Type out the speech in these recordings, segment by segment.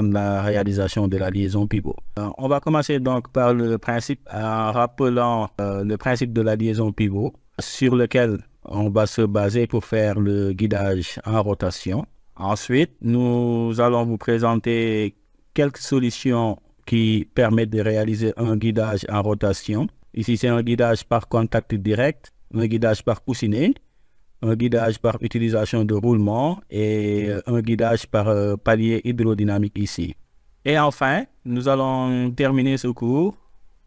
la réalisation de la liaison pivot. On va commencer donc par le principe en rappelant le principe de la liaison pivot sur lequel on va se baser pour faire le guidage en rotation. Ensuite, nous allons vous présenter quelques solutions qui permettent de réaliser un guidage en rotation. Ici, c'est un guidage par contact direct, un guidage par coussinet, un guidage par utilisation de roulement et un guidage par palier hydrodynamique ici. Et enfin, nous allons terminer ce cours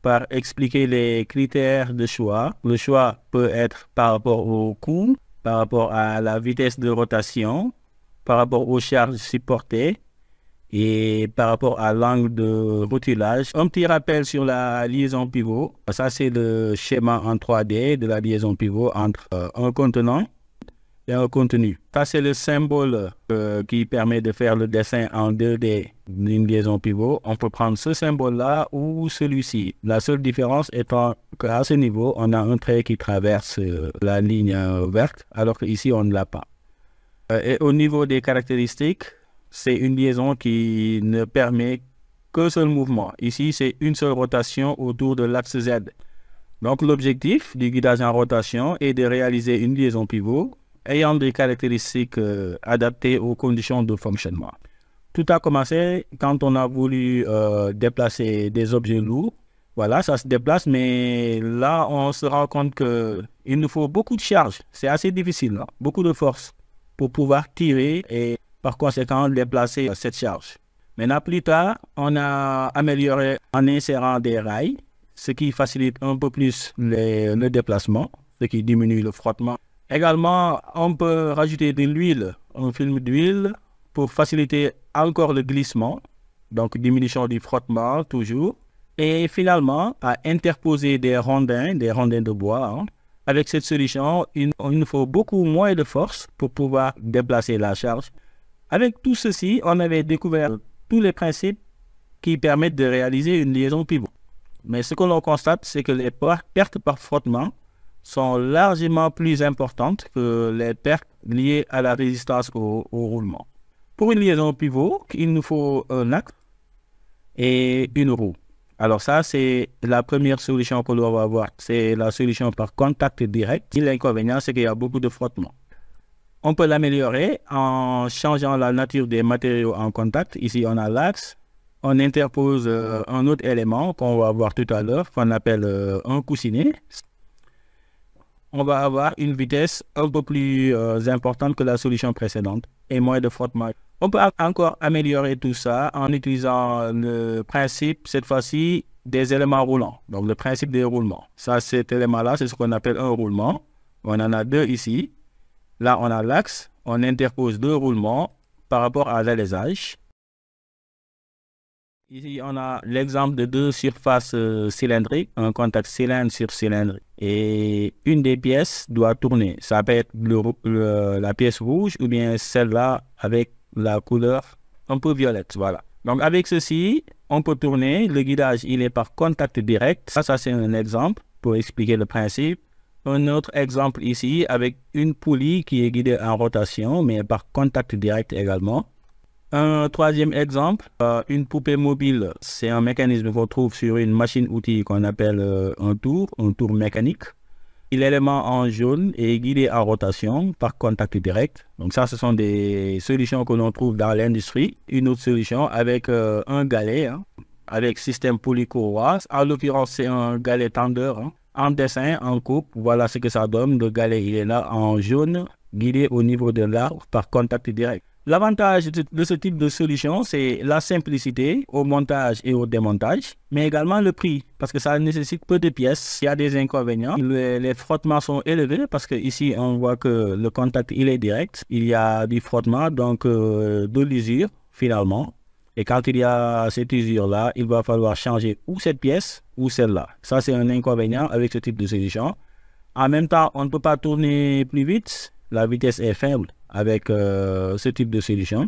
par expliquer les critères de choix. Le choix peut être par rapport au coût, par rapport à la vitesse de rotation, par rapport aux charges supportées et par rapport à l'angle de rotulage. Un petit rappel sur la liaison pivot. Ça, c'est le schéma en 3D de la liaison pivot entre un contenant et un contenu. Ça, c'est le symbole qui permet de faire le dessin en 2D d'une liaison pivot. On peut prendre ce symbole-là ou celui-ci. La seule différence étant qu'à ce niveau, on a un trait qui traverse la ligne verte, alors qu'ici, on ne l'a pas. Et au niveau des caractéristiques, c'est une liaison qui ne permet qu'un seul mouvement. Ici, c'est une seule rotation autour de l'axe Z. Donc, l'objectif du guidage en rotation est de réaliser une liaison pivot ayant des caractéristiques adaptées aux conditions de fonctionnement. Tout a commencé quand on a voulu déplacer des objets lourds. Voilà, ça se déplace, mais là, on se rend compte qu'il nous faut beaucoup de charge. C'est assez difficile, hein? Beaucoup de force pour pouvoir tirer et par conséquent déplacer cette charge. Maintenant, plus tard, on a amélioré en insérant des rails, ce qui facilite un peu plus le déplacement, ce qui diminue le frottement. Également, on peut rajouter de l'huile, un film d'huile, pour faciliter encore le glissement, donc diminution du frottement toujours. Et finalement, à interposer des rondins de bois. Hein. Avec cette solution, il nous faut beaucoup moins de force pour pouvoir déplacer la charge. Avec tout ceci, on avait découvert tous les principes qui permettent de réaliser une liaison pivot. Mais ce que l'on constate, c'est que les pertes par frottement sont largement plus importantes que les pertes liées à la résistance au roulement. Pour une liaison pivot, il nous faut un axe et une roue. Alors ça, c'est la première solution que l'on va avoir. C'est la solution par contact direct. L'inconvénient, c'est qu'il y a beaucoup de frottement. On peut l'améliorer en changeant la nature des matériaux en contact. Ici, on a l'axe. On interpose un autre élément qu'on va voir tout à l'heure, qu'on appelle un coussinet. On va avoir une vitesse un peu plus importante que la solution précédente et moins de frottement. On peut encore améliorer tout ça en utilisant le principe, cette fois-ci, des éléments roulants. Donc, le principe des roulements. Ça, cet élément-là, c'est ce qu'on appelle un roulement. On en a deux ici. Là, on a l'axe. On interpose deux roulements par rapport à l'alésage. Ici, on a l'exemple de deux surfaces cylindriques, un contact cylindre sur cylindre. Et une des pièces doit tourner. Ça peut être la pièce rouge ou bien celle-là avec la couleur un peu violette. Voilà. Donc, avec ceci, on peut tourner. Le guidage, il est par contact direct. Ça c'est un exemple pour expliquer le principe. Un autre exemple ici avec une poulie qui est guidée en rotation, mais par contact direct également. Un troisième exemple, une poupée mobile, c'est un mécanisme qu'on trouve sur une machine-outil qu'on appelle un tour mécanique. L'élément en jaune est guidé en rotation par contact direct. Donc ça, ce sont des solutions que l'on trouve dans l'industrie. Une autre solution avec un galet, hein, avec système polycourroie. En l'occurrence, c'est un galet tendeur. Hein. En dessin, en coupe, voilà ce que ça donne. Le galet, il est là en jaune, guidé au niveau de l'arbre par contact direct. L'avantage de ce type de solution, c'est la simplicité au montage et au démontage, mais également le prix, parce que ça nécessite peu de pièces. Il y a des inconvénients. Les frottements sont élevés, parce que ici on voit que le contact il est direct. Il y a du frottement, donc de l'usure finalement. Et quand il y a cette usure-là, il va falloir changer ou cette pièce ou celle-là. Ça, c'est un inconvénient avec ce type de solution. En même temps, on ne peut pas tourner plus vite. La vitesse est faible avec ce type de solution.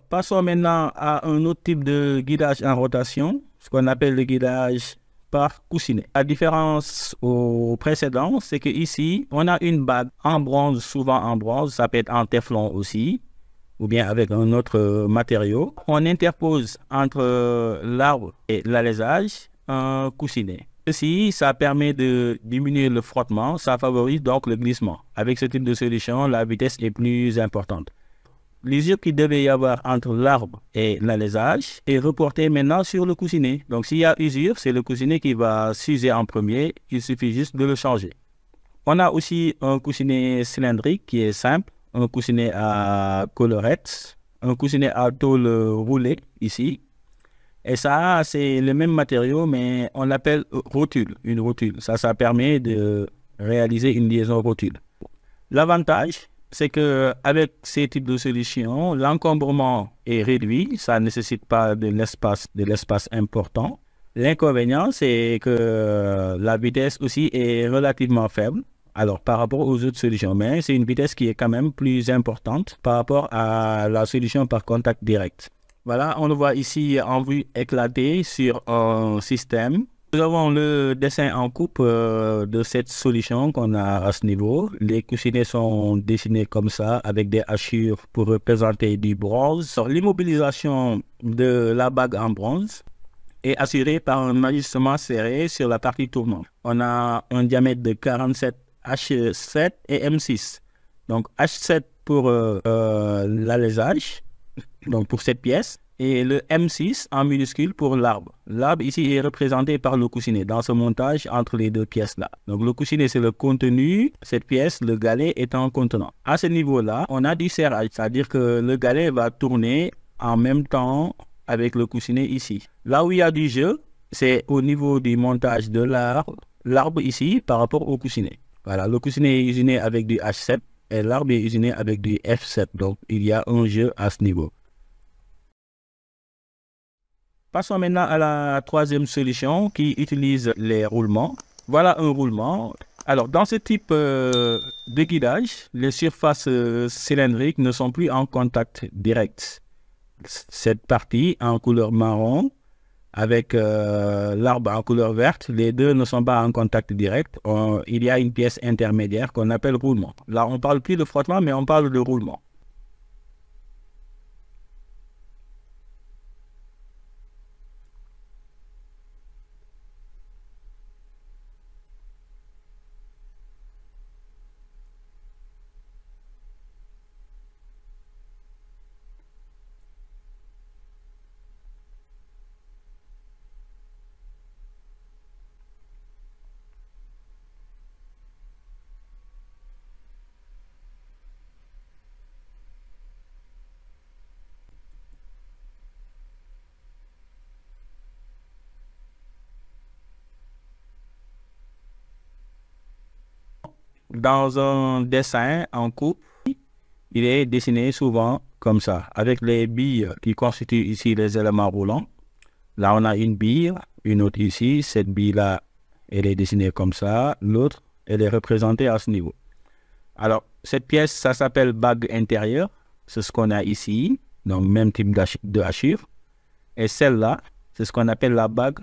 Passons maintenant à un autre type de guidage en rotation, ce qu'on appelle le guidage par coussinet. La différence au précédent, c'est que ici, on a une bague en bronze, souvent en bronze, ça peut être en téflon aussi, ou bien avec un autre matériau. On interpose entre l'arbre et l'alésage un coussinet. Ceci, ça permet de diminuer le frottement, ça favorise donc le glissement. Avec ce type de solution, la vitesse est plus importante. L'usure qu'il devait y avoir entre l'arbre et l'alésage est reportée maintenant sur le coussinet. Donc s'il y a usure, c'est le coussinet qui va s'user en premier, il suffit juste de le changer. On a aussi un coussinet cylindrique qui est simple, un coussinet à collerette, un coussinet à tôle roulée ici. Et ça, c'est le même matériau, mais on l'appelle rotule, une rotule. Ça permet de réaliser une liaison rotule. L'avantage, c'est qu'avec ces types de solutions, l'encombrement est réduit, ça ne nécessite pas de l'espace important. L'inconvénient, c'est que la vitesse aussi est relativement faible. Alors, par rapport aux autres solutions, mais c'est une vitesse qui est quand même plus importante par rapport à la solution par contact direct. Voilà, on le voit ici en vue éclatée sur un système. Nous avons le dessin en coupe de cette solution qu'on a à ce niveau. Les coussinets sont dessinés comme ça avec des hachures pour représenter du bronze. L'immobilisation de la bague en bronze est assurée par un ajustement serré sur la partie tournante. On a un diamètre de 47 H7 et M6. Donc H7 pour l'alésage, donc pour cette pièce, et le M6 en minuscule pour l'arbre. L'arbre ici est représenté par le coussinet dans ce montage entre les deux pièces-là. Donc le coussinet c'est le contenu, cette pièce, le galet est un contenant. À ce niveau-là, on a du serrage, c'est-à-dire que le galet va tourner en même temps avec le coussinet ici. Là où il y a du jeu, c'est au niveau du montage de l'arbre ici par rapport au coussinet. Voilà, le coussinet est usiné avec du H7 et l'arbre est usiné avec du F7. Donc, il y a un jeu à ce niveau. Passons maintenant à la troisième solution qui utilise les roulements. Voilà un roulement. Alors, dans ce type de guidage, les surfaces cylindriques ne sont plus en contact direct. Cette partie en couleur marron avec l'arbre en couleur verte, les deux ne sont pas en contact direct. Il y a une pièce intermédiaire qu'on appelle roulement. Là, on ne parle plus de frottement, mais on parle de roulement. Dans un dessin en coupe, il est dessiné souvent comme ça, avec les billes qui constituent ici les éléments roulants. Là, on a une bille, une autre ici. Cette bille-là, elle est dessinée comme ça. L'autre, elle est représentée à ce niveau. Alors, cette pièce, ça s'appelle bague intérieure. C'est ce qu'on a ici. Donc, même type de hachure. Et celle-là, c'est ce qu'on appelle la bague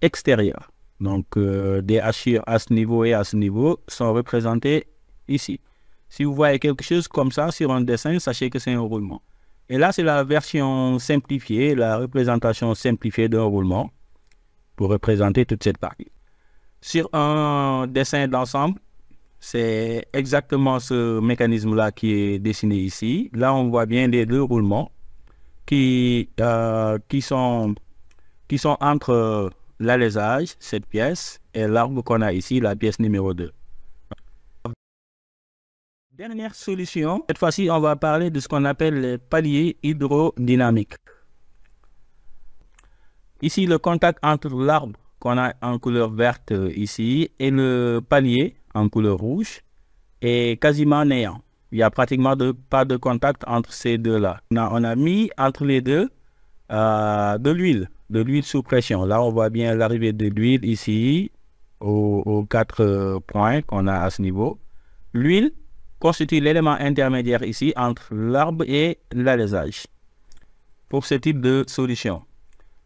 extérieure. Donc, des hachures à ce niveau et à ce niveau sont représentées ici. Si vous voyez quelque chose comme ça sur un dessin, sachez que c'est un roulement. Et là, c'est la version simplifiée, la représentation simplifiée d'un roulement pour représenter toute cette partie. Sur un dessin d'ensemble, c'est exactement ce mécanisme-là qui est dessiné ici. Là, on voit bien les deux roulements qui sont entre l'alésage, cette pièce, et l'arbre qu'on a ici, la pièce numéro 2. Dernière solution, cette fois-ci, on va parler de ce qu'on appelle les paliers hydrodynamiques. Ici, le contact entre l'arbre qu'on a en couleur verte ici et le palier en couleur rouge est quasiment néant. Il n'y a pratiquement pas de contact entre ces deux-là. On a mis entre les deux de l'huile sous pression. Là, on voit bien l'arrivée de l'huile ici, aux 4 points qu'on a à ce niveau. L'huile constitue l'élément intermédiaire ici entre l'arbre et l'alésage pour ce type de solution.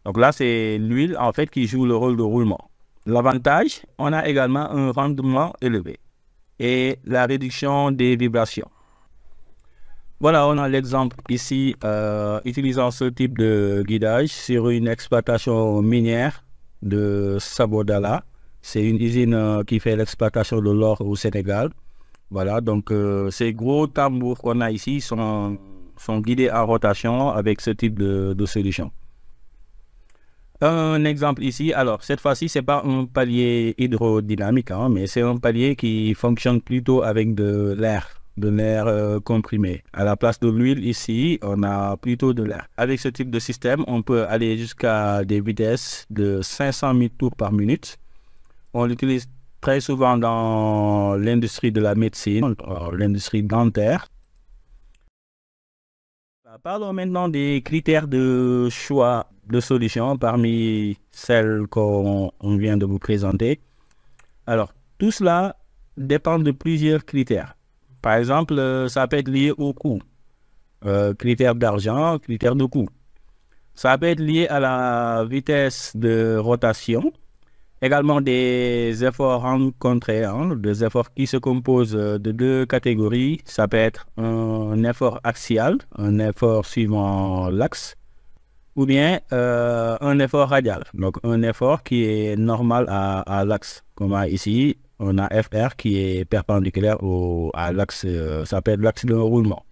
Donc là, c'est l'huile en fait qui joue le rôle de roulement. L'avantage, on a également un rendement élevé et la réduction des vibrations. Voilà, on a l'exemple ici utilisant ce type de guidage sur une exploitation minière de Sabodala. C'est une usine qui fait l'exploitation de l'or au Sénégal. Voilà, donc ces gros tambours qu'on a ici sont guidés en rotation avec ce type de solution. Un exemple ici, alors cette fois-ci, ce n'est pas un palier hydrodynamique, hein, mais c'est un palier qui fonctionne plutôt avec de l'air comprimé. À la place de l'huile ici, on a plutôt de l'air. Avec ce type de système, on peut aller jusqu'à des vitesses de 500 000 tours par minute. On l'utilise très souvent dans l'industrie de la médecine, l'industrie dentaire. Parlons maintenant des critères de choix de solutions parmi celles qu'on vient de vous présenter. Alors, tout cela dépend de plusieurs critères. Par exemple, ça peut être lié au coût. Critères d'argent, critères de coût. Ça peut être lié à la vitesse de rotation. Également des efforts rencontrés, hein, des efforts qui se composent de deux catégories. Ça peut être un effort axial, un effort suivant l'axe, ou bien un effort radial. Donc un effort qui est normal à l'axe. Comme ici, on a FR qui est perpendiculaire à l'axe, ça peut être l'axe de roulement.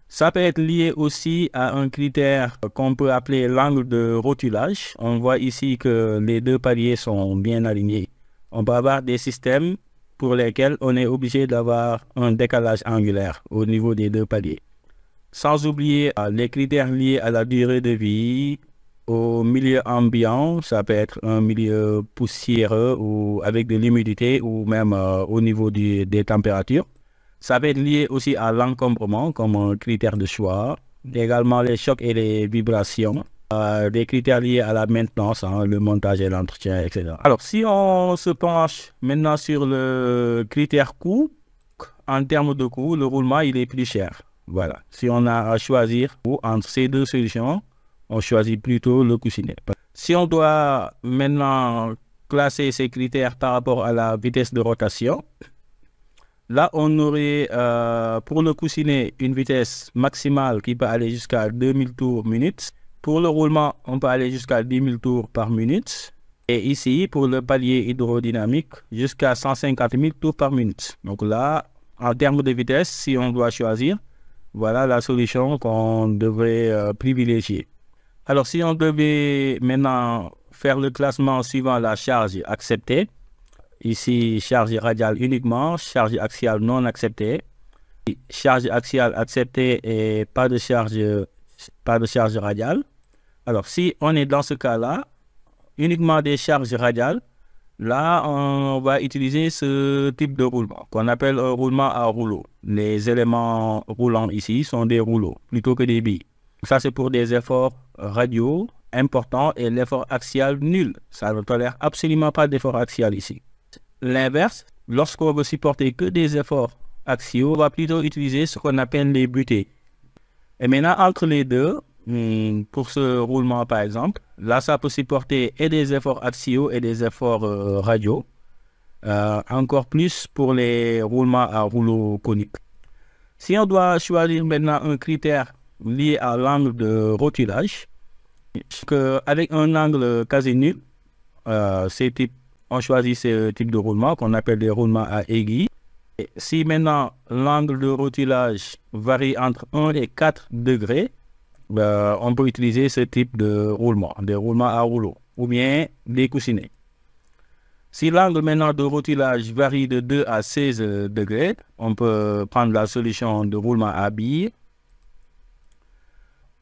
Ça peut être lié aussi à un critère qu'on peut appeler l'angle de rotulage. On voit ici que les deux paliers sont bien alignés. On peut avoir des systèmes pour lesquels on est obligé d'avoir un décalage angulaire au niveau des deux paliers. Sans oublier les critères liés à la durée de vie, au milieu ambiant, ça peut être un milieu poussiéreux ou avec de l'humidité ou même au niveau des températures. Ça peut être lié aussi à l'encombrement comme un critère de choix. Également les chocs et les vibrations. Des critères liés à la maintenance, hein, le montage et l'entretien, etc. Alors, si on se penche maintenant sur le critère coût, en termes de coût, le roulement, il est plus cher. Voilà. Si on a à choisir entre ces deux solutions, on choisit plutôt le coussinet. Si on doit maintenant classer ces critères par rapport à la vitesse de rotation, là, on aurait pour le coussinet une vitesse maximale qui peut aller jusqu'à 2000 tours minute. Pour le roulement, on peut aller jusqu'à 10 000 tours par minute. Et ici, pour le palier hydrodynamique, jusqu'à 150 000 tours par minute. Donc là, en termes de vitesse, si on doit choisir, voilà la solution qu'on devrait privilégier. Alors, si on devait maintenant faire le classement suivant la charge acceptée, ici, charge radiale uniquement, charge axiale non acceptée. Charge axiale acceptée et pas de charge radiale. Alors, si on est dans ce cas-là, uniquement des charges radiales, là, on va utiliser ce type de roulement qu'on appelle un roulement à rouleau. Les éléments roulants ici sont des rouleaux plutôt que des billes. Ça, c'est pour des efforts radiaux importants et l'effort axial nul. Ça ne tolère absolument pas d'effort axial ici. L'inverse, lorsqu'on veut supporter que des efforts axiaux, on va plutôt utiliser ce qu'on appelle les butées. Et maintenant, entre les deux, pour ce roulement par exemple, là, ça peut supporter et des efforts axiaux et des efforts radiaux. Encore plus pour les roulements à rouleau conique. Si on doit choisir maintenant un critère lié à l'angle de rotulage, avec un angle quasi nul, on choisit ce type de roulement qu'on appelle des roulements à aiguille. Et si maintenant l'angle de rotulage varie entre 1 et 4 degrés, on peut utiliser ce type de roulement, des roulements à rouleau, ou bien des coussinets. Si l'angle maintenant de rotulage varie de 2 à 16 degrés, on peut prendre la solution de roulement à billes.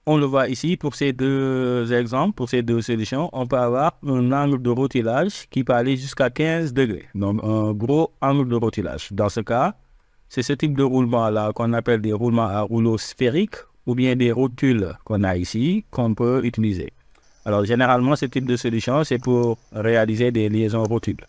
On le voit ici pour ces deux exemples, pour ces deux solutions, on peut avoir un angle de rotulage qui peut aller jusqu'à 15 degrés. Donc un gros angle de rotulage. Dans ce cas, c'est ce type de roulement-là qu'on appelle des roulements à rouleau sphérique ou bien des rotules qu'on a ici qu'on peut utiliser. Alors généralement, ce type de solution, c'est pour réaliser des liaisons rotules.